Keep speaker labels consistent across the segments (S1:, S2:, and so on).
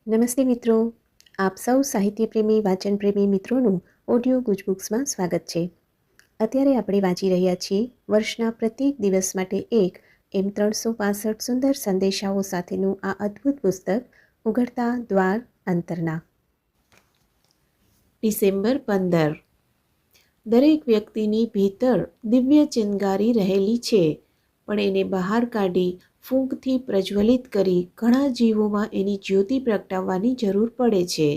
S1: નમસ્તે મિત્રો, આપ સૌ સાહિત્ય પ્રેમી વાચન પ્રેમી મિત્રોનું ઓડિયો ગુજબુક્સમાં સ્વાગત છે. અત્યારે આપણે વાંચી રહ્યા છીએ વર્ષના પ્રત્યેક દિવસ માટે એક એમ 365 સુંદર સંદેશાઓ સાથેનું આ અદ્ભુત પુસ્તક ઉઘડતા દ્વાર અંતરના. ડિસેમ્બર 15. દરેક વ્યક્તિની ભીતર દિવ્ય ચિનગારી રહેલી છે, પણ એને બહાર કાઢી ફૂંકથી પ્રજ્વલિત કરી ઘણા જીવોમાં એની જ્યોતિ પ્રગટાવવાની જરૂર પડે છે.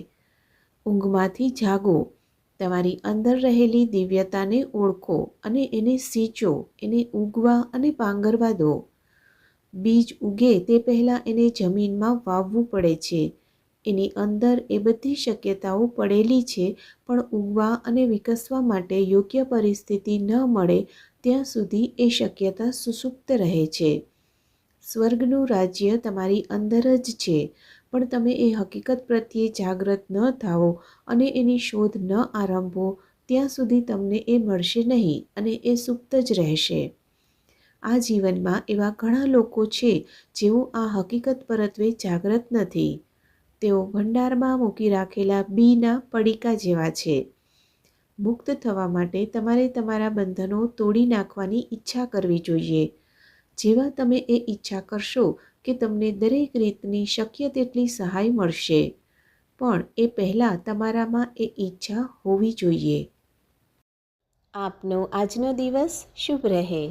S1: ઊંઘમાંથી જાગો, તમારી અંદર રહેલી દિવ્યતાને ઓળખો અને એને સિંચો, એને ઉગવા અને પાંગરવા દો. બીજ ઉગે તે પહેલાં એને જમીનમાં વાવવું પડે છે. એની અંદર એ બધી શક્યતાઓ પડેલી છે, પણ ઉગવા અને વિકસવા માટે યોગ્ય પરિસ્થિતિ ન મળે ત્યાં સુધી એ શક્યતા સુસુપ્ત રહે છે. સ્વર્ગનું રાજ્ય તમારી અંદર જ છે, પણ તમે એ હકીકત પ્રત્યે જાગૃત ન થાઓ અને એની શોધ ન આરંભો ત્યાં સુધી તમને એ મળશે નહીં અને એ સુપ્ત જ રહેશે. આ જીવનમાં એવા ઘણા લોકો છે જેઓ આ હકીકત પરત્વે જાગૃત નથી. તેઓ ભંડારમાં મૂકી રાખેલા બીના પડીકા જેવા છે. મુક્ત થવા માટે તમારે તમારા બંધનો તોડી નાખવાની ઈચ્છા કરવી જોઈએ. જેવા તમે એ ઈચ્છા કરશો કે તમને દરેક રીતની શક્ય તેટલી સહાય મળશે, પણ એ પહેલાં તમારામાં એ ઈચ્છા હોવી જોઈએ. આપનો આજનો દિવસ શુભ રહે.